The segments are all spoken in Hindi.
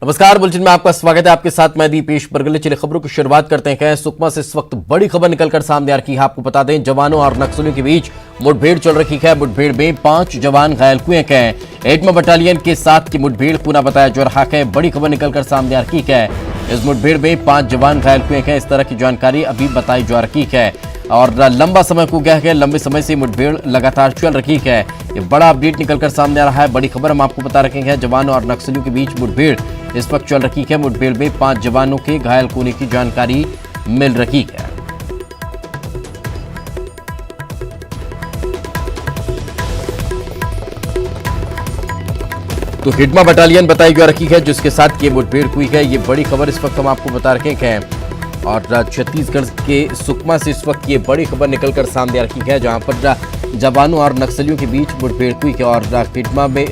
नमस्कार, बुलेटिन में आपका स्वागत है। आपके साथ मैं दीपेश बरगले। चलिए खबरों की शुरुआत करते हैं। सुकमा से इस वक्त बड़ी खबर निकलकर सामने आ रही है। आपको बता दें, जवानों और नक्सलियों के बीच मुठभेड़ चल रही है। मुठभेड़ में 5 जवान घायल हुए हैं। 8वां बटालियन के साथ की मुठभेड़ पूरा बताया जा रहा है। बड़ी खबर निकलकर सामने आ रही है। इस मुठभेड़ में 5 जवान घायल हुए हैं। इस तरह की जानकारी अभी बताई जा रही है और लंबा समय हो गया है। लंबे समय से मुठभेड़ लगातार चल रही है। ये बड़ा अपडेट निकलकर सामने आ रहा है। बड़ी खबर हम आपको बता रहे हैं। जवानों और नक्सलियों के बीच मुठभेड़ इस वक्त चल रही है। मुठभेड़ में 5 जवानों के घायल होने की जानकारी मिल रही है। तो हिडमा बटालियन बताई जा रही है जिसके साथ ये मुठभेड़ हुई है। ये बड़ी खबर इस वक्त हम आपको बता रहे हैं और छत्तीसगढ़ के सुकमा से इस वक्त ये बड़ी खबर निकलकर सामने आ रही है, जहां पर जवानों और नक्सलियों के बीच मुठभेड़ हुई है और हिडमा में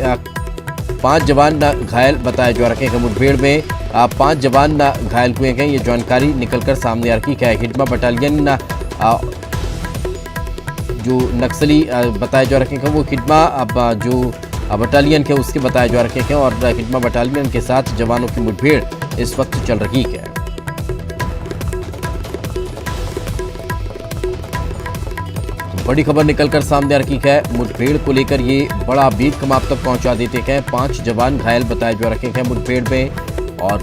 5 जवान घायल बताए जा रहे हैं। मुठभेड़ में 5 जवान घायल हुए हैं। ये जानकारी निकलकर सामने आ रही है। हिडमा बटालियन जो नक्सली बताए जा रहे हैं वो हिडमा जो बटालियन है उसके बताए जा रहे हैं और हिडमा बटालियन के साथ जवानों की मुठभेड़ इस वक्त चल रही है। बड़ी खबर निकलकर सामने आ रही है। मुठभेड़ को लेकर ये बड़ा अपडेट हम आप तक पहुंचा देते हैं। 5 जवान घायल बताए जा रहे हैं मुठभेड़ में और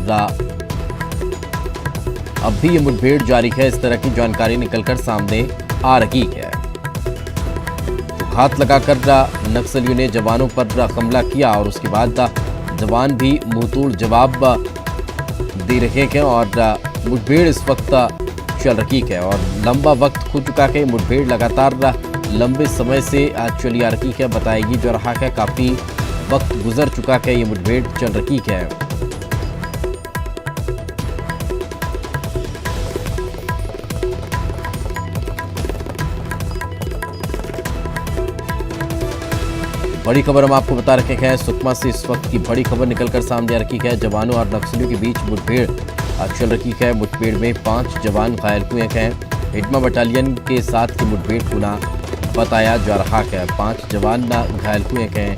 अब भी ये मुठभेड़ जारी है। इस तरह की जानकारी निकलकर सामने आ रही है। तो घात लगाकर नक्सलियों ने जवानों पर हमला किया और उसके बाद जवान भी मुंहतोड़ जवाब दे रहे हैं और मुठभेड़ इस वक्त चल रही है और लंबा वक्त हो चुका है। मुठभेड़ लगातार लंबे समय से चली आ रही है। बताएगी जा रहा है काफी वक्त गुजर चुका है। ये मुठभेड़ चल रही है। बड़ी खबर हम आपको बता रहे हैं। सुकमा से इस वक्त की बड़ी खबर निकलकर सामने आ रही है। जवानों और नक्सलियों के बीच मुठभेड़ चल रही है। मुठभेड़ में 5 जवान घायल हुए हैं। हिडमा बटालियन के साथ की मुठभेड़ होना बताया जा रहा है। 5 जवान घायल हुए हैं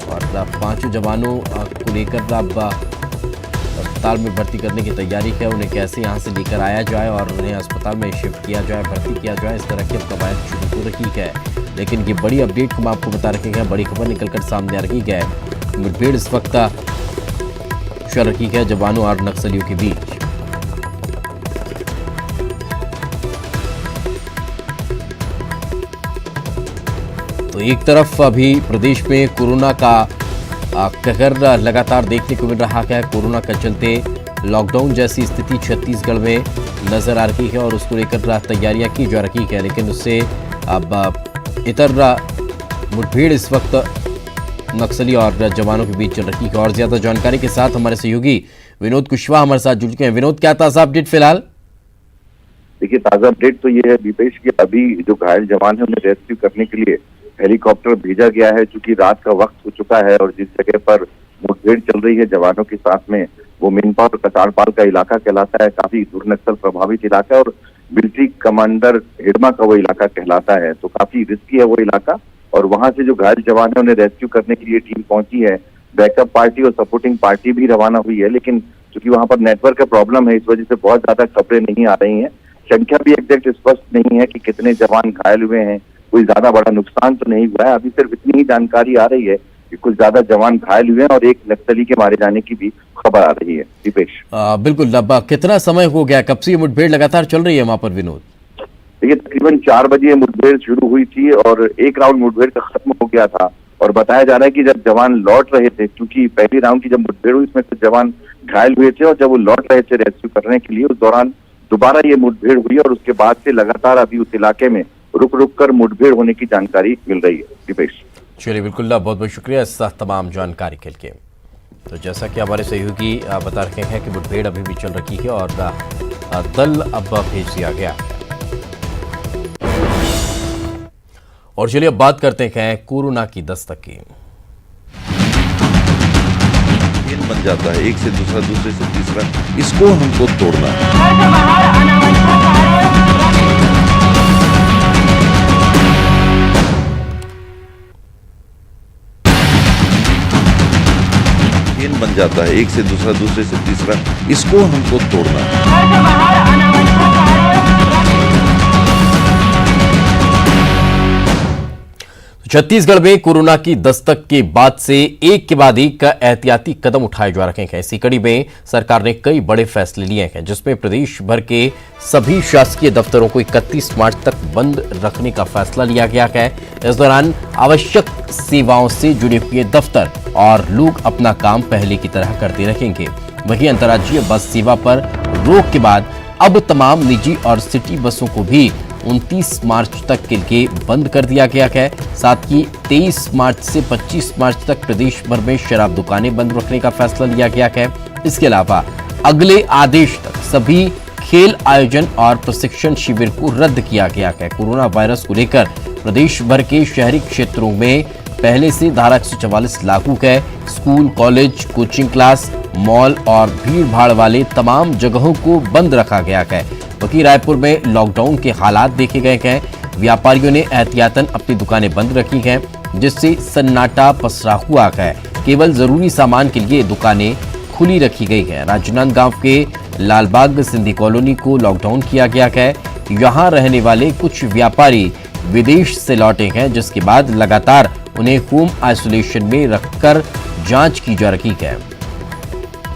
और 5 जवानों को लेकर अब अस्पताल में भर्ती करने की तैयारी है। उन्हें कैसे यहां से लेकर आया जाए और उन्हें अस्पताल में शिफ्ट किया जाए, भर्ती किया जाए, इस तरह की अब कवायद शुरू हो रही है। लेकिन ये बड़ी अपडेट हम आपको बता रहे हैं। बड़ी खबर निकलकर सामने आ रही है। मुठभेड़ इस वक्त चल रही है जवानों और नक्सलियों के बीच। तो एक तरफ अभी प्रदेश में कोरोना का कहर लगातार देखने को मिल रहा है। कोरोना के चलते लॉकडाउन जैसी स्थिति छत्तीसगढ़ में नजर आ रही है और उसको लेकर तैयारियां की जा रही है। लेकिन उससे अब इतर मुठभेड़ इस वक्त नक्सली और जवानों के बीच चल रही है। और ज्यादा जानकारी के साथ हमारे सहयोगी विनोद कुशवाहा हमारे साथ जुड़ चुके हैं। विनोद, क्या ताजा अपडेट फिलहाल? देखिए, ताजा अपडेट तो ये है दीपेश कि अभी जो घायल जवान है उन्हें रेस्क्यू करने के लिए हेलीकॉप्टर भेजा गया है। चूंकि रात का वक्त हो चुका है और जिस जगह पर मुठभेड़ चल रही है जवानों के साथ में वो मिनपा और कचारपाल का इलाका कहलाता है। काफी दूर नक्सल प्रभावित इलाका और मिलिट्री कमांडर हिडमा का वो इलाका कहलाता है। तो काफी रिस्की है वो इलाका और वहां से जो घायल जवान है उन्हें रेस्क्यू करने के लिए टीम पहुंची है। बैकअप पार्टी और सपोर्टिंग पार्टी भी रवाना हुई है। लेकिन चूंकि वहां पर नेटवर्क का प्रॉब्लम है, इस वजह से बहुत ज्यादा खबरें नहीं आ रही हैं। संख्या भी एग्जैक्ट स्पष्ट नहीं है कि कितने जवान घायल हुए हैं। कोई ज्यादा बड़ा नुकसान तो नहीं हुआ है। अभी सिर्फ इतनी ही जानकारी आ रही है कि कुछ ज्यादा जवान घायल हुए हैं और एक नक्सली के मारे जाने की भी खबर आ रही है। दीपेश, बिल्कुल। अब कितना समय हो गया, कब से ये मुठभेड़ लगातार चल रही है वहां पर विनोद? देखिए, तकरीबन 4 बजे मुठभेड़ शुरू हुई थी और एक राउंड मुठभेड़ का खत्म हो गया था और बताया जा रहा है कि जब जवान लौट रहे थे, क्योंकि पहली राउंड की जब मुठभेड़ हुई इसमें कुछ जवान घायल हुए थे और जब वो लौट रहे थे रेस्क्यू करने के लिए, उस दौरान दोबारा ये मुठभेड़ हुई और उसके बाद से लगातार अभी उस इलाके में रुक रुक कर मुठभेड़ होने की जानकारी मिल रही है। दीपेश, चलिए, बिल्कुल, बहुत बहुत शुक्रिया इस तमाम जानकारी के लिए। तो जैसा कि हमारे सहयोगी बता रहे हैं कि मुठभेड़ अभी भी चल रही है और दल अब भेज दिया गया है। और चलिए अब बात करते हैं कोरोना की दस्तक की। बन जाता है एक से दूसरा, दूसरे से तीसरा, इसको हमको तोड़ना है। बन जाता है, एक से दूसरा, दूसरे से तीसरा, इसको हमको तोड़ना है। छत्तीसगढ़ में कोरोना की दस्तक के बाद से एक के बाद एक का एहतियाती कदम उठाए जा रहे हैं। इसी कड़ी में सरकार ने कई बड़े फैसले लिए हैं, जिसमें प्रदेश भर के सभी शासकीय दफ्तरों को 31 मार्च तक बंद रखने का फैसला लिया गया है। इस दौरान आवश्यक सेवाओं से जुड़े हुए दफ्तर और लोग अपना काम पहले की तरह करते रहेंगे। वहीं अंतर्राज्यीय बस सेवा पर रोक के बाद अब तमाम निजी और सिटी बसों को भी 29 मार्च तक के लिए बंद कर दिया गया है। साथ ही 23 मार्च से 25 मार्च तक प्रदेश भर में शराब दुकानें बंद रखने का फैसला लिया गया है। इसके अलावा अगले आदेश तक सभी खेल आयोजन और प्रशिक्षण शिविर को रद्द किया गया है। कोरोना वायरस को लेकर प्रदेश भर के शहरी क्षेत्रों में पहले से धारा 144 लागू है। School, college, coaching class, mall और भीड़ भाड़ वाले तमाम जगहों को बंद रखा गया है। वहीं रायपुर में लॉकडाउन के हालात देखे गए हैं। व्यापारियों ने एहतियातन अपनी दुकानें बंद रखी हैं, जिससे सन्नाटा पसरा हुआ है। केवल जरूरी सामान के लिए दुकानें खुली रखी गई है। राजनांदगांव के लालबाग सिंधी कॉलोनी को लॉकडाउन किया गया है। यहाँ रहने वाले कुछ व्यापारी विदेश से लौटे हैं, जिसके बाद लगातार उन्हें होम आइसोलेशन में रखकर जांच की जा रही है।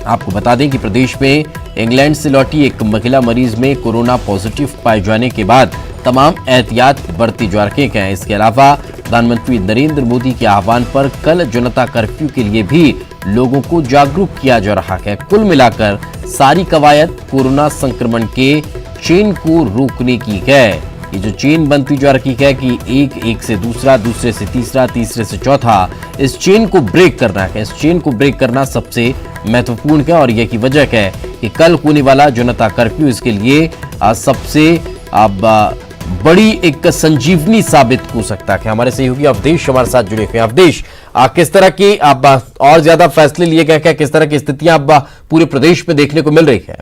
आपको बता दें कि प्रदेश में इंग्लैंड से लौटी एक महिला मरीज में कोरोना पॉजिटिव पाए जाने के बाद तमाम एहतियात बरती जा रहे हैं। इसके अलावा प्रधानमंत्री नरेंद्र मोदी के आह्वान पर कल जनता कर्फ्यू के लिए भी लोगों को जागरूक किया जा रहा है। कुल मिलाकर सारी कवायद कोरोना संक्रमण के चेन को रोकने की है। ये जो चेन बनती जा रही है कि एक से दूसरा, दूसरे से तीसरा, तीसरे से चौथा, इस चेन को ब्रेक करना है। इस चेन को ब्रेक करना सबसे महत्वपूर्ण है और यही वजह है कि कल होने वाला जनता कर्फ्यू इसके लिए सबसे बड़ी एक संजीवनी साबित हो सकता है। हमारे सहयोगी अवधेश हमारे साथ जुड़े हुए हैं। अवधेश, किस तरह की और ज्यादा फैसले लिए गए हैं, किस तरह की स्थितियां अब पूरे प्रदेश में देखने को मिल रही है?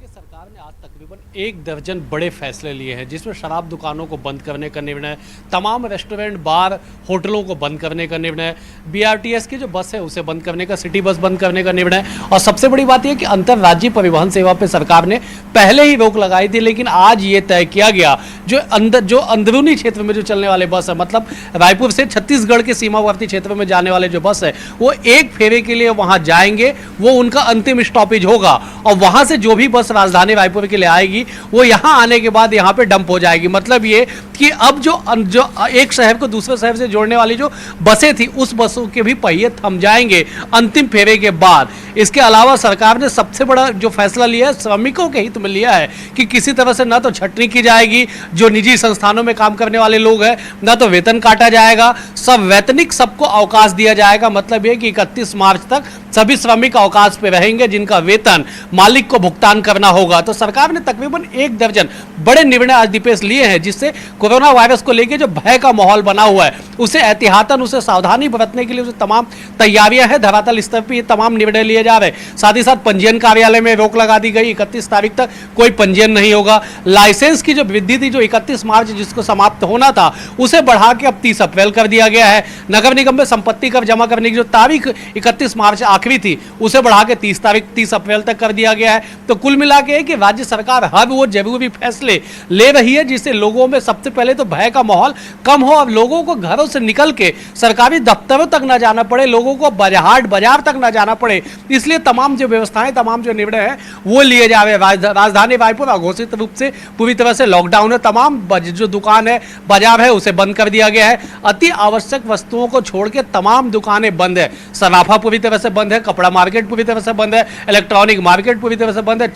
सरकार ने आज तकरीबन 1 दर्जन बड़े फैसले लिए हैं, जिसमें शराब दुकानों को बंद करने का निर्णय, तमाम रेस्टोरेंट, बार, होटलों को बंद करने का निर्णय, बीआरटीएस की जो बस है उसे बंद करने का, सिटी बस बंद करने का निर्णय। और सबसे बड़ी बात यह कि अंतर्राज्यीय परिवहन सेवा पर सरकार ने पहले ही रोक लगाई थी, लेकिन आज ये तय किया गया जो अंदरूनी क्षेत्र में जो चलने वाले बस है, मतलब रायपुर से छत्तीसगढ़ के सीमावर्ती क्षेत्र में जाने वाले जो बस है, वो एक फेरे के लिए वहां जाएंगे, वो उनका अंतिम स्टॉपेज होगा और वहां से जो भी बस राजधानी रायपुर के लिए आएगी वो यहां आने के बाद यहां पे डंप हो जाएगी। मतलब ये कि अब जो एक शहर को दूसरे शहर से जोड़ने वाली जो बसें थी, उस बसों के भी पहिए थम जाएंगे अंतिम फेरे के बाद। इसके अलावा सरकार ने सबसे बड़ा जो फैसला लिया है, श्रमिकों के हित में लिया है कि किसी तरह से ना तो छटनी की जाएगी, जो निजी संस्थानों में काम करने वाले लोग हैं, ना तो वेतन काटा जाएगा, सब वैतनिक सबको अवकाश दिया जाएगा। मतलब यह कि 31 मार्च तक सभी श्रमिक अवकाश पे रहेंगे, जिनका वेतन मालिक को भुगतान करना होगा। तो सरकार ने तकरीबन 1 दर्जन बड़े निर्णय आज दिपेश लिए हैं, जिससे कोरोना वायरस को लेकर जो भय का माहौल बना हुआ है, उसे एहतियातन, उसे सावधानी बरतने के लिए उसे तमाम तैयारियां हैं। धरातल स्तर पर ये तमाम निर्णय लिए जा रहे हैं। साथ ही साथ पंजीयन कार्यालय में रोक लगा दी गई, 31 तारीख तक कोई पंजीयन नहीं होगा। लाइसेंस की जो वृद्धि थी, जो 31 मार्च जिसको समाप्त होना था, उसे बढ़ा के अब 30 अप्रैल कर दिया गया है। नगर निगम में संपत्ति कर जमा करने की जो तारीख 31 मार्च आखिरी थी, उसे बढ़ा के 30 अप्रैल तक कर दिया गया है। तो कुल मिला के कि राज्य सरकार हर वो जरूरी फैसले ले रही है, जिससे लोगों में सबसे पहले तो भय का माहौल कम हो, अब लोगों को घरों से निकल के सरकारी दफ्तरों तक ना जाना पड़े, लोगों को बाजार तक ना जाना पड़े। इसलिए तमाम जो व्यवस्थाएं, तमाम जो निर्णय है वो लिए जा रहे हैं। राजधानी रायपुर अघोषित रूप से पूरी तरह से लॉकडाउन है। तमाम जो दुकान है, बाजार है, उसे बंद कर दिया गया है। अति आवश्यक वस्तुओं को छोड़ के तमाम दुकानें बंद है। सराफा पूरी तरह से बंद है, कपड़ा मार्केट पूरी तरह से बंद है, इलेक्ट्रॉनिक मार्केट पूरी तरह से बंद है,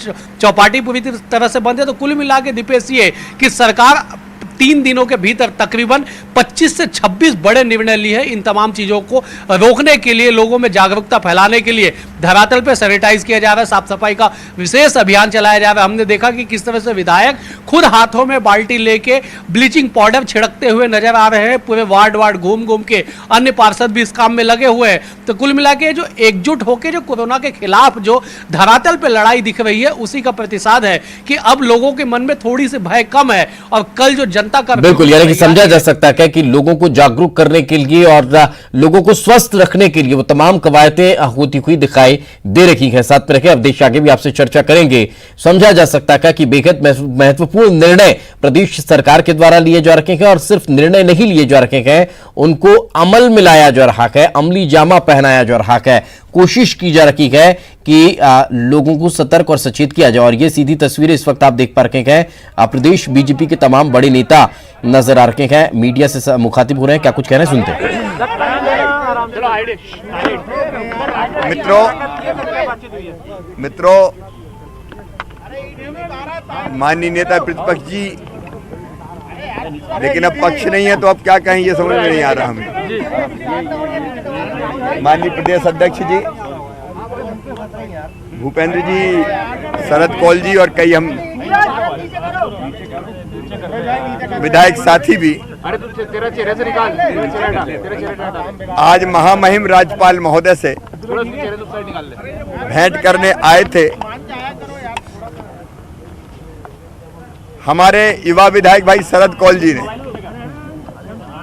चौपाटी पूरी तरह से बंद है। तो कुल मिला के दीपेश ये कि सरकार 3 दिनों के भीतर तकरीबन 25 से 26 बड़े निर्णय लिए हैं इन तमाम चीजों को रोकने के लिए, लोगों में जागरूकता फैलाने के लिए। धरातल पे सैनिटाइज किया जा रहा है, साफ सफाई का विशेष अभियान चलाया जा रहा है। हमने देखा कि किस तरह से विधायक खुद हाथों में बाल्टी लेके ब्लीचिंग पाउडर छिड़कते हुए नजर आ रहे हैं, पूरे वार्ड घूम के। अन्य पार्षद भी इस काम में लगे हुए हैं। तो कुल मिला के जो एकजुट होकर जो कोरोना के खिलाफ जो धरातल पे लड़ाई दिख रही है, उसी का प्रतिसाद है कि अब लोगों के मन में थोड़ी सी भय कम है और कल जो जनता कर बिल्कुल, यानी कि समझा जा सकता है कि लोगों को जागरूक करने के लिए और लोगों को स्वस्थ रखने के लिए वो तमाम कवायतें होती हुई दिखाई दे रही है। साथ में रखे अवधेश, आगे भी आपसे चर्चा करेंगे। समझा जा सकता है कि बेहद महत्वपूर्ण निर्णय प्रदेश सरकार के द्वारा लिए जा रहे हैं और सिर्फ निर्णय नहीं लिए जा रहे हैं, उनको अमल में लाया जा रहा है, अमली जामा पहनाया जा रहा है। कोशिश की जा रही है कि लोगों को सतर्क और सचेत किया जाए। और ये सीधी तस्वीरें इस वक्त आप देख पा रहे हैं। प्रदेश बीजेपी के तमाम बड़े नेता नजर आ रहे हैं, मीडिया से मुखातिब हो रहे हैं। क्या कुछ कह रहे हैं, सुनते हैं। मित्रों, माननीय नेता प्रतिपक्ष जी, लेकिन अब पक्ष नहीं है तो अब क्या कहें, ये समझ में नहीं आ रहा हमें। माननीय प्रदेश अध्यक्ष जी भूपेंद्र जी, शरद कौल जी और कई हम विधायक साथी भी आज महामहिम राज्यपाल महोदय से भेंट करने आए थे। हमारे युवा विधायक भाई शरद कौल जी ने,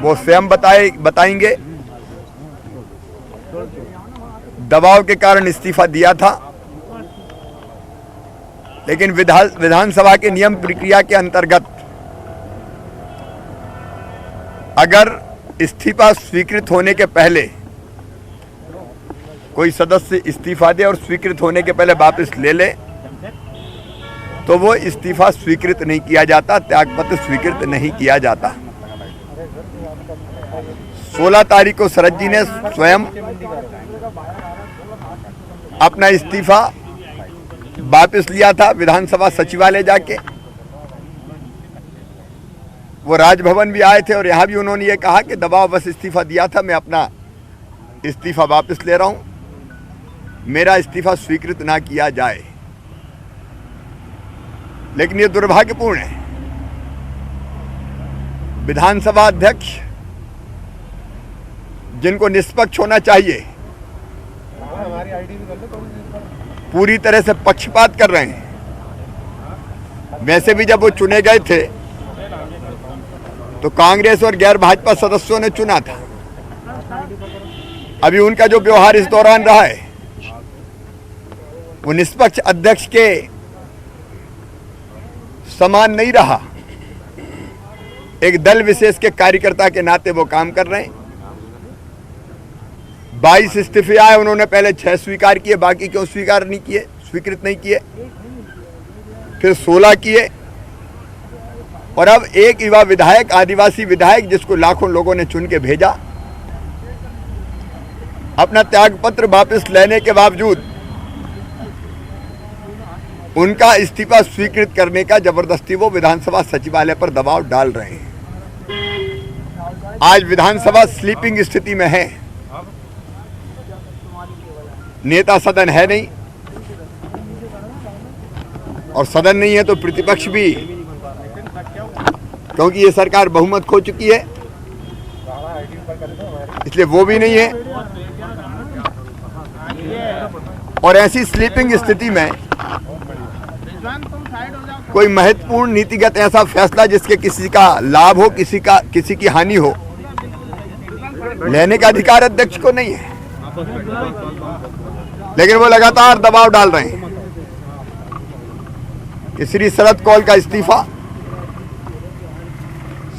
वो स्वयं बताएंगे, दबाव के कारण इस्तीफा दिया था, लेकिन विधानसभा के नियम प्रक्रिया के अंतर्गत अगर इस्तीफा स्वीकृत होने के पहले कोई सदस्य इस्तीफा दे और स्वीकृत होने के पहले वापस ले ले तो वो इस्तीफा स्वीकृत नहीं किया जाता, त्यागपत्र स्वीकृत नहीं किया जाता। 16 तारीख को शरद जी ने स्वयं अपना इस्तीफा वापस लिया था विधानसभा सचिवालय जाके। वो राजभवन भी आए थे और यहाँ भी उन्होंने ये कहा कि दबाव बस इस्तीफा दिया था, मैं अपना इस्तीफा वापस ले रहा हूँ, मेरा इस्तीफा स्वीकृत ना किया जाए। लेकिन ये दुर्भाग्यपूर्ण है, विधानसभा अध्यक्ष जिनको निष्पक्ष होना चाहिए पूरी तरह से पक्षपात कर रहे हैं। वैसे भी जब वो चुने गए थे तो कांग्रेस और गैर भाजपा सदस्यों ने चुना था। अभी उनका जो व्यवहार इस दौरान रहा है वो निष्पक्ष अध्यक्ष के समान नहीं रहा। एक दल विशेष के कार्यकर्ता के नाते वो काम कर रहे हैं। 22 इस्तीफे आए, उन्होंने पहले 6 स्वीकार किए, बाकी क्यों स्वीकार नहीं किए, स्वीकृत नहीं किए, फिर 16 किए, और अब एक युवा विधायक, आदिवासी विधायक जिसको लाखों लोगों ने चुन के भेजा, अपना त्यागपत्र वापस लेने के बावजूद उनका इस्तीफा स्वीकृत करने का जबरदस्ती वो विधानसभा सचिवालय पर दबाव डाल रहे हैं। आज विधानसभा स्लीपिंग स्थिति में है, नेता सदन है नहीं, और सदन नहीं है तो प्रतिपक्ष भी, क्योंकि ये सरकार बहुमत खो चुकी है, इसलिए वो भी नहीं है। और ऐसी स्लीपिंग स्थिति में कोई महत्वपूर्ण नीतिगत ऐसा फैसला जिसके किसी का लाभ हो, किसी की हानि हो, लेने का अधिकार अध्यक्ष को नहीं है। लेकिन वो लगातार दबाव डाल रहे हैं कि श्री शरद कौल का इस्तीफा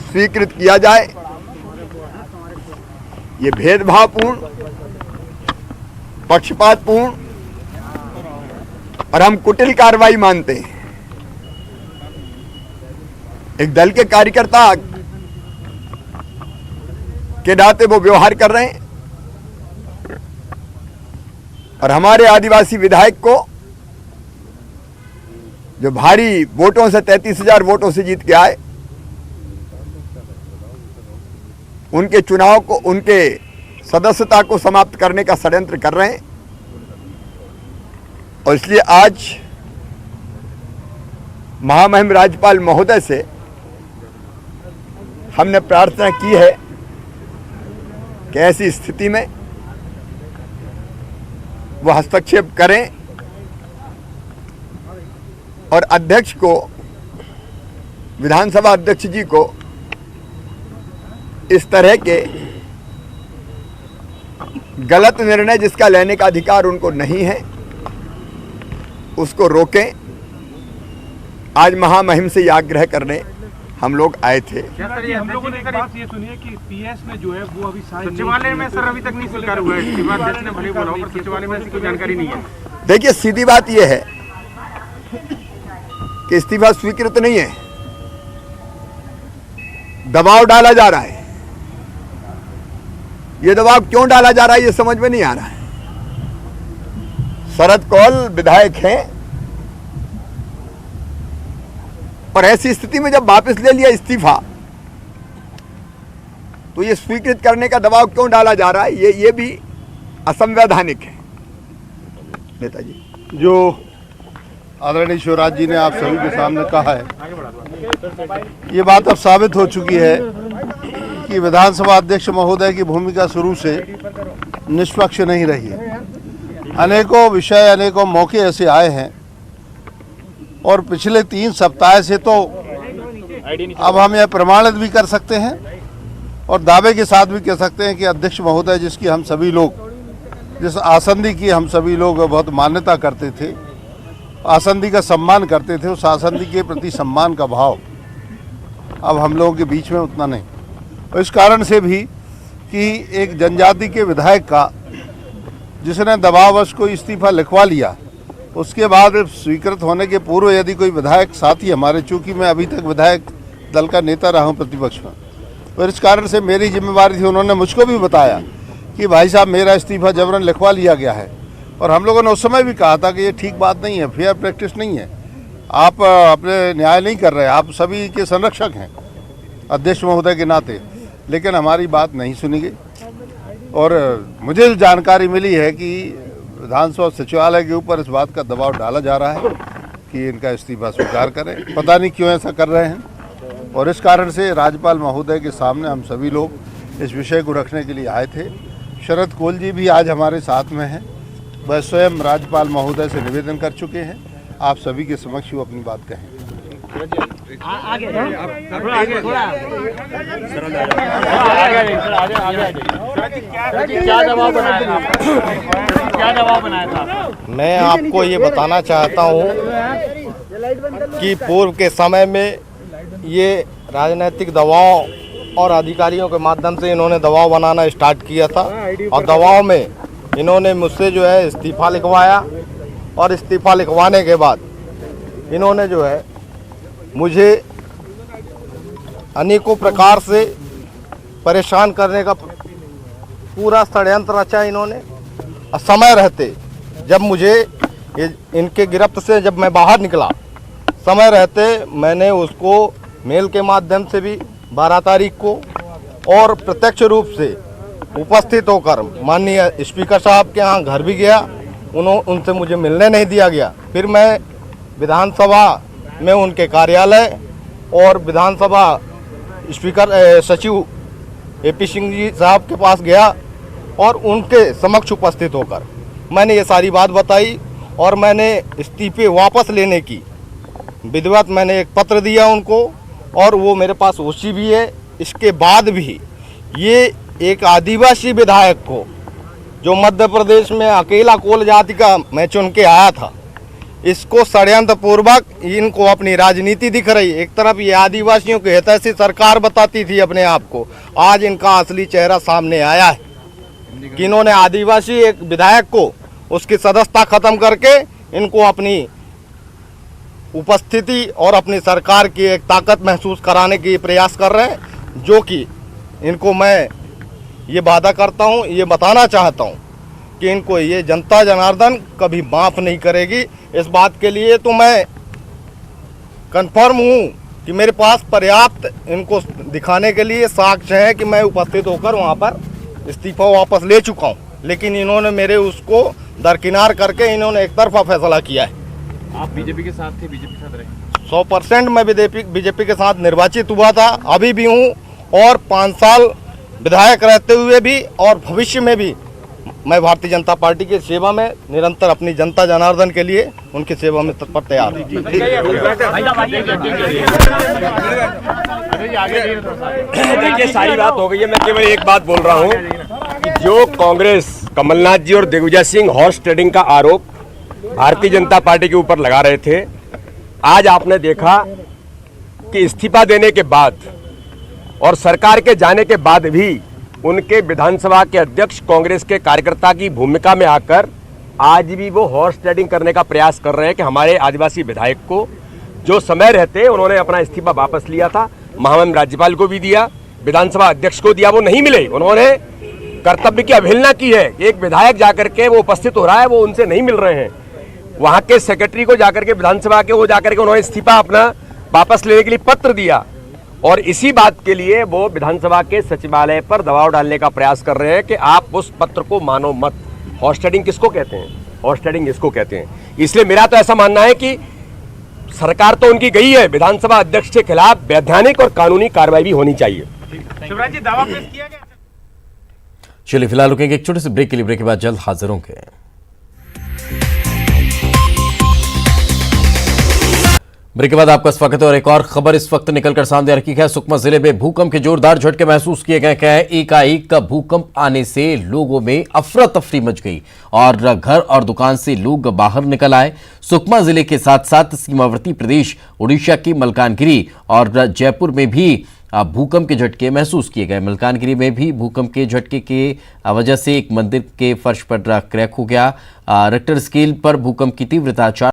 स्वीकृत किया जाए। ये भेदभावपूर्ण, पक्षपातपूर्ण और हम कुटिल कार्रवाई मानते हैं। एक दल के कार्यकर्ता के नाते वो व्यवहार कर रहे हैं, और हमारे आदिवासी विधायक को जो भारी वोटों से 33,000 वोटों से जीत के आए, उनके चुनाव को, उनके सदस्यता को समाप्त करने का षड्यंत्र कर रहे हैं। और इसलिए आज महामहिम राज्यपाल महोदय से हमने प्रार्थना की है कि ऐसी स्थिति में वो हस्तक्षेप करें और अध्यक्ष को, विधानसभा अध्यक्ष जी को इस तरह के गलत निर्णय जिसका लेने का अधिकार उनको नहीं है उसको रोकें। आज महामहिम से ये आग्रह करने हम लोग आए थे। हम लोगों ने एक बात ये सुनी है कि पीएस में जो है वो अभी सचिवालय में सर अभी तक नहीं स्वीकार हुआ है। ने भले बोला पर सचिवालय में ऐसी कोई जानकारी नहीं है। देखिए सीधी बात यह है कि इस्तीफा स्वीकृत नहीं है, दबाव डाला जा रहा है। ये दबाव क्यों डाला जा रहा है ये समझ में नहीं आ रहा है। शरद कौल विधायक हैं और ऐसी स्थिति में जब वापस ले लिया इस्तीफा तो ये स्वीकृत करने का दबाव क्यों डाला जा रहा है ये भी असंवैधानिक है। नेताजी जो आदरणीय शिवराज जी ने आप सभी के सामने कहा है, ये बात अब साबित हो चुकी है कि विधानसभा अध्यक्ष महोदय की भूमिका शुरू से निष्पक्ष नहीं रही है। अनेकों विषय अनेकों मौके ऐसे आए हैं और पिछले 3 सप्ताह से तो अब हम यह प्रमाणित भी कर सकते हैं और दावे के साथ भी कह सकते हैं कि अध्यक्ष महोदय जिसकी हम सभी लोग जिस आसंदी की हम सभी लोग बहुत मान्यता करते थे, आसंदी का सम्मान करते थे, उस आसंदी के प्रति सम्मान का भाव अब हम लोगों के बीच में उतना नहीं। और इस कारण से भी कि एक जनजाति के विधायक का जिसने दबाववश कोई इस्तीफा लिखवा लिया, उसके बाद स्वीकृत होने के पूर्व यदि कोई विधायक साथी हमारे, चूँकि मैं अभी तक विधायक दल का नेता रहा हूँ प्रतिपक्ष में, और इस कारण से मेरी जिम्मेवारी थी, उन्होंने मुझको भी बताया कि भाई साहब मेरा इस्तीफा जबरन लिखवा लिया गया है। और हम लोगों ने उस समय भी कहा था कि ये ठीक बात नहीं है, फेयर प्रैक्टिस नहीं है, आप अपने न्याय नहीं कर रहे, आप सभी के संरक्षक हैं अध्यक्ष महोदय के नाते। लेकिन हमारी बात नहीं सुनी गई और मुझे जानकारी मिली है कि विधानसभा सचिवालय के ऊपर इस बात का दबाव डाला जा रहा है कि इनका इस्तीफा स्वीकार करें। पता नहीं क्यों ऐसा कर रहे हैं और इस कारण से राज्यपाल महोदय के सामने हम सभी लोग इस विषय को रखने के लिए आए थे। शरद कौल जी भी आज हमारे साथ में हैं, वह स्वयं राज्यपाल महोदय से निवेदन कर चुके हैं, आप सभी के समक्ष वो अपनी बात कहें। क्या दबाव बनाया था? मैं आपको ये बताना चाहता हूँ कि पूर्व के समय में ये राजनीतिक दबाव और अधिकारियों के माध्यम से इन्होंने दबाव बनाना स्टार्ट किया था और दबाव में इन्होंने मुझसे जो है इस्तीफा लिखवाया और इस्तीफा लिखवाने के बाद इन्होंने जो है मुझे अनेकों प्रकार से परेशान करने का पूरा षड्यंत्र रचा इन्होंने। और समय रहते जब मुझे इनके गिरफ्त से जब मैं बाहर निकला, समय रहते मैंने उसको मेल के माध्यम से भी 12 तारीख को और प्रत्यक्ष रूप से उपस्थित होकर माननीय स्पीकर साहब के यहाँ घर भी गया, उनसे मुझे मिलने नहीं दिया गया। फिर मैं विधानसभा में उनके कार्यालय और विधानसभा स्पीकर सचिव AP सिंह जी साहब के पास गया और उनके समक्ष उपस्थित होकर मैंने ये सारी बात बताई और मैंने इस्तीफे वापस लेने की विधिवत मैंने एक पत्र दिया उनको और वो मेरे पास ओसी भी है। इसके बाद भी ये एक आदिवासी विधायक को जो मध्य प्रदेश में अकेला कोल जाति का मैं चुन के आया था, इसको षड्यंत्र पूर्वक इनको अपनी राजनीति दिख रही। एक तरफ ये आदिवासियों के हितैषी सरकार बताती थी अपने आप को, आज इनका असली चेहरा सामने आया है कि इन्होंने आदिवासी एक विधायक को उसकी सदस्यता खत्म करके इनको अपनी उपस्थिति और अपनी सरकार की एक ताकत महसूस कराने की प्रयास कर रहे हैं, जो कि इनको मैं ये वादा करता हूँ, ये बताना चाहता हूँ कि इनको ये जनता जनार्दन कभी माफ़ नहीं करेगी। इस बात के लिए तो मैं कंफर्म हूँ कि मेरे पास पर्याप्त इनको दिखाने के लिए साक्ष्य है कि मैं उपस्थित होकर वहाँ पर इस्तीफा वापस ले चुका हूँ, लेकिन इन्होंने मेरे उसको दरकिनार करके इन्होंने एक तरफा फैसला किया है। आप बीजेपी के साथ थे, बीजेपी के साथ रहे? 100% मैं बीजेपी के साथ निर्वाचित हुआ था, अभी भी हूँ और 5 साल विधायक रहते हुए भी और भविष्य में भी मैं भारतीय जनता पार्टी की सेवा में निरंतर अपनी जनता जनार्दन के लिए उनकी सेवा में तत्पर तैयार हूँ। देखिए सारी बात हो गई है, मैं केवल एक बात बोल रहा हूँ कि जो कांग्रेस कमलनाथ जी और दिग्विजय सिंह हॉर्स ट्रेडिंग का आरोप भारतीय जनता पार्टी के ऊपर लगा रहे थे, आज आपने देखा कि इस्तीफा देने के बाद और सरकार के जाने के बाद भी उनके विधानसभा के अध्यक्ष कांग्रेस के कार्यकर्ता की भूमिका में आकर आज भी वो हॉर्स ट्रेडिंग करने का प्रयास कर रहे हैं कि हमारे आदिवासी विधायक को जो समय रहते उन्होंने अपना इस्तीफा वापस लिया था, महामहिम राज्यपाल को भी दिया, विधानसभा अध्यक्ष को दिया, वो नहीं मिले, उन्होंने कर्तव्य की अवहेलना की है। एक विधायक जाकर के वो उपस्थित हो रहा है, वो उनसे नहीं मिल रहे हैं। वहां के सेक्रेटरी को जाकर के विधानसभा के वो जाकर के उन्होंने इस्तीफा अपना वापस लेने के लिए पत्र दिया और इसी बात के लिए वो विधानसभा के सचिवालय पर दबाव डालने का प्रयास कर रहे हैं कि आप उस पत्र को मानो मत। हॉर्स ट्रेडिंग किसको कहते हैं? हॉर्स ट्रेडिंग इसको कहते हैं। इसलिए मेरा तो ऐसा मानना है कि सरकार तो उनकी गई है, विधानसभा अध्यक्ष के खिलाफ वैधानिक और कानूनी कार्रवाई भी होनी चाहिए। शिवराज जी दावा पेश किया गया। चलिए फिलहाल रुकेंगे एक छोटे से ब्रेक के लिए, ब्रेक के बाद जल्द हाजिर होंगे। ब्रेक के बाद आपका स्वागत है और एक और खबर इस वक्त निकलकर सामने आ रही है। सुकमा जिले में भूकंप के जोरदार झटके महसूस किए गए हैं। एकाएक का भूकंप आने से लोगों में अफरा तफरी मच गई और घर और दुकान से लोग बाहर निकल आए। सुकमा जिले के साथ साथ सीमावर्ती प्रदेश उड़ीसा की मलकानगिरी और जयपुर में भी भूकंप के झटके महसूस किए गए। मलकानगिरी में भी भूकंप के झटके के वजह से एक मंदिर के फर्श पर क्रैक हो गया। रिक्टर स्केल पर भूकंप की तीव्रता 4